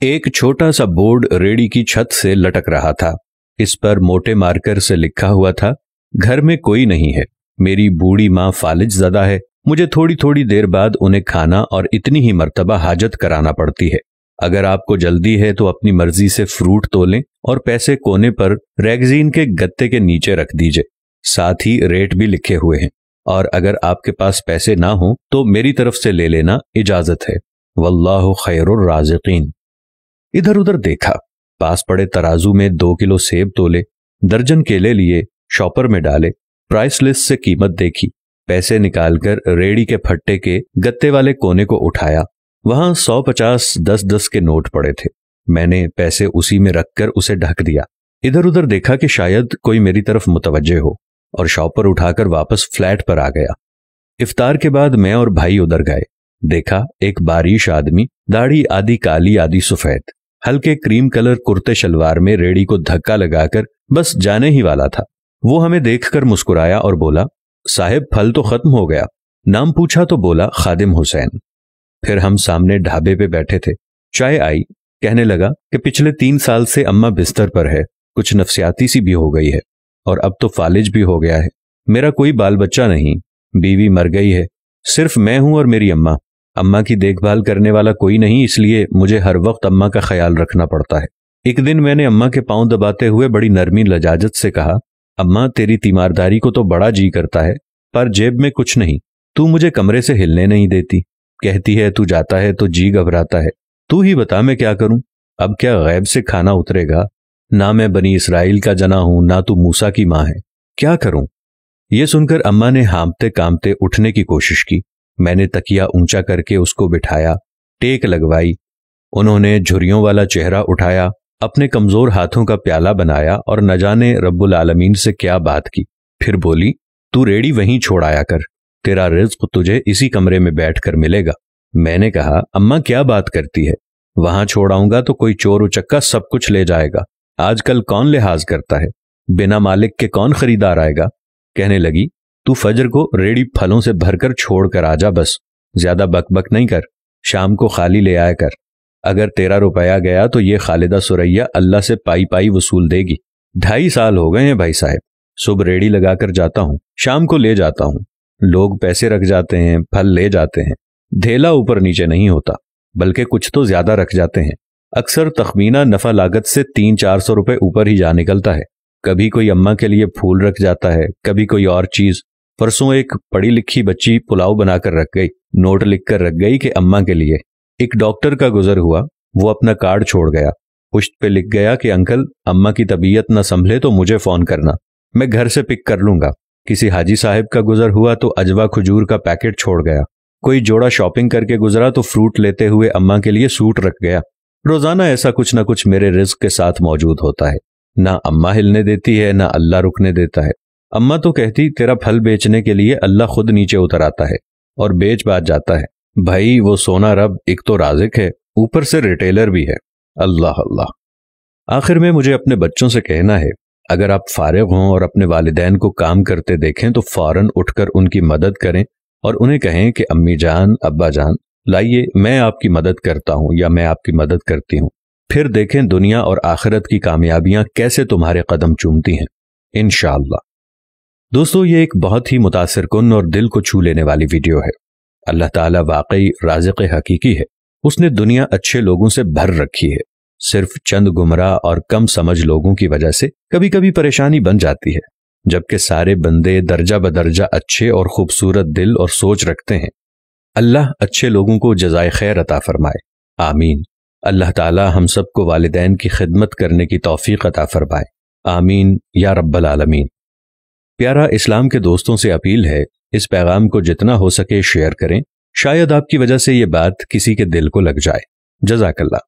एक छोटा सा बोर्ड रेड़ी की छत से लटक रहा था। इस पर मोटे मार्कर से लिखा हुआ था, घर में कोई नहीं है, मेरी बूढ़ी माँ फालिज ज़दा है, मुझे थोड़ी थोड़ी देर बाद उन्हें खाना और इतनी ही मर्तबा हाजत कराना पड़ती है। अगर आपको जल्दी है तो अपनी मर्जी से फ्रूट तोलें और पैसे कोने पर रैगजीन के गत्ते के नीचे रख दीजिए। साथ ही रेट भी लिखे हुए हैं, और अगर आपके पास पैसे ना हो तो मेरी तरफ से ले लेना, इजाजत है। वल्लाहु खैरुर राज़िकीन। इधर उधर देखा, पास पड़े तराजू में 2 किलो सेब तोले, दर्जन केले लिए, शॉपर में डाले, प्राइस लिस्ट से कीमत देखी, पैसे निकालकर रेड़ी के फट्टे के गत्ते वाले कोने को उठाया। वहां 100-50 10-10 के नोट पड़े थे। मैंने पैसे उसी में रखकर उसे ढक दिया। इधर उधर देखा कि शायद कोई मेरी तरफ मुतवज्जे हो, और शॉपर उठाकर वापस फ्लैट पर आ गया। इफ्तार के बाद मैं और भाई उधर गए। देखा एक बारिश आदमी, दाढ़ी आधी काली आधी सफेद, हल्के क्रीम कलर कुर्ते शलवार में रेड़ी को धक्का लगाकर बस जाने ही वाला था। वो हमें देखकर मुस्कुराया और बोला, साहिब फल तो खत्म हो गया। नाम पूछा तो बोला, खादिम हुसैन। फिर हम सामने ढाबे पे बैठे थे, चाय आई। कहने लगा कि पिछले 3 साल से अम्मा बिस्तर पर है, कुछ नफसियाती सी भी हो गई है, और अब तो फालिज भी हो गया है। मेरा कोई बाल बच्चा नहीं, बीवी मर गई है, सिर्फ मैं हूं और मेरी अम्मा। अम्मा की देखभाल करने वाला कोई नहीं, इसलिए मुझे हर वक्त अम्मा का ख्याल रखना पड़ता है। एक दिन मैंने अम्मा के पांव दबाते हुए बड़ी नरमी लजाजत से कहा, अम्मा तेरी तीमारदारी को तो बड़ा जी करता है, पर जेब में कुछ नहीं, तू मुझे कमरे से हिलने नहीं देती, कहती है तू जाता है तो जी घबराता है। तू ही बता मैं क्या करूं? अब क्या गैब से खाना उतरेगा? ना मैं बनी इसराइल का जना हूं, ना तू मूसा की मां है, क्या करूं? यह सुनकर अम्मा ने हांफते कांपते उठने की कोशिश की। मैंने तकिया ऊंचा करके उसको बिठाया, टेक लगवाई। उन्होंने झुर्रियों वाला चेहरा उठाया, अपने कमजोर हाथों का प्याला बनाया और न जाने रब्बुल आलमीन से क्या बात की। फिर बोली, तू रेड़ी वहीं छोड़ आया कर, तेरा रिज्क तुझे इसी कमरे में बैठकर मिलेगा। मैंने कहा, अम्मा क्या बात करती है, वहां छोड़ आऊंगा तो कोई चोर उचक्का सब कुछ ले जाएगा। आजकल कौन लिहाज करता है, बिना मालिक के कौन खरीदार आएगा? कहने लगी, तू फजर को रेड़ी फलों से भरकर छोड़ कर आ जा, बस ज्यादा बकबक नहीं कर, शाम को खाली ले आया कर। अगर तेरा रुपया गया तो ये खालिदा सुरैया अल्लाह से पाई पाई वसूल देगी। 2.5 साल हो गए हैं भाई साहब, सुबह रेड़ी लगाकर जाता हूँ, शाम को ले जाता हूँ। लोग पैसे रख जाते हैं, फल ले जाते हैं, धेला ऊपर नीचे नहीं होता, बल्कि कुछ तो ज्यादा रख जाते हैं। अक्सर तखमीना नफा लागत से 300-400 रुपए ऊपर ही जा निकलता है। कभी कोई अम्मा के लिए फूल रख जाता है, कभी कोई और चीज। परसों एक पढ़ी लिखी बच्ची पुलाव बनाकर रख गई, नोट लिखकर रख गई कि अम्मा के लिए। एक डॉक्टर का गुजर हुआ, वो अपना कार्ड छोड़ गया, पुश्त पे लिख गया कि अंकल अम्मा की तबीयत न संभले तो मुझे फोन करना, मैं घर से पिक कर लूंगा। किसी हाजी साहब का गुजर हुआ तो अजवा खजूर का पैकेट छोड़ गया। कोई जोड़ा शॉपिंग करके गुजरा तो फ्रूट लेते हुए अम्मा के लिए सूट रख गया। रोजाना ऐसा कुछ ना कुछ मेरे रिज्क के साथ मौजूद होता है। ना अम्मा हिलने देती है, ना अल्लाह रुकने देता है। अम्मा तो कहती, तेरा फल बेचने के लिए अल्लाह खुद नीचे उतर आता है और बेच बाज जाता है। भाई वो सोना रब एक तो राज़िक है, ऊपर से रिटेलर भी है। अल्लाह अल्लाह। आखिर में मुझे अपने बच्चों से कहना है, अगर आप फारिग हों और अपने वालिदैन को काम करते देखें तो फौरन उठकर उनकी मदद करें और उन्हें कहें कि अम्मी जान, अब्बा जान, लाइए मैं आपकी मदद करता हूं या मैं आपकी मदद करती हूं। फिर देखें दुनिया और आखिरत की कामयाबियां कैसे तुम्हारे कदम चूमती हैं, इंशाअल्लाह। दोस्तों, ये एक बहुत ही मुतासिर कुन और दिल को छू लेने वाली वीडियो है। अल्लाह ताला वाकई राज़िक़ हकीकी है। उसने दुनिया अच्छे लोगों से भर रखी है। सिर्फ चंद गुमराह और कम समझ लोगों की वजह से कभी कभी परेशानी बन जाती है, जबकि सारे बंदे दर्जा बदर्जा अच्छे और खूबसूरत दिल और सोच रखते हैं। अल्लाह अच्छे लोगों को जज़ाए खैर अता फरमाए, आमीन। अल्लाह ताला हम सबको वालिदैन की खिदमत करने की तौफीक अता फरमाए, आमीन या रब्बल आलमीन। प्यारा इस्लाम के दोस्तों से अपील है, इस पैगाम को जितना हो सके शेयर करें, शायद आपकी वजह से ये बात किसी के दिल को लग जाए। जज़ाकल्लाह।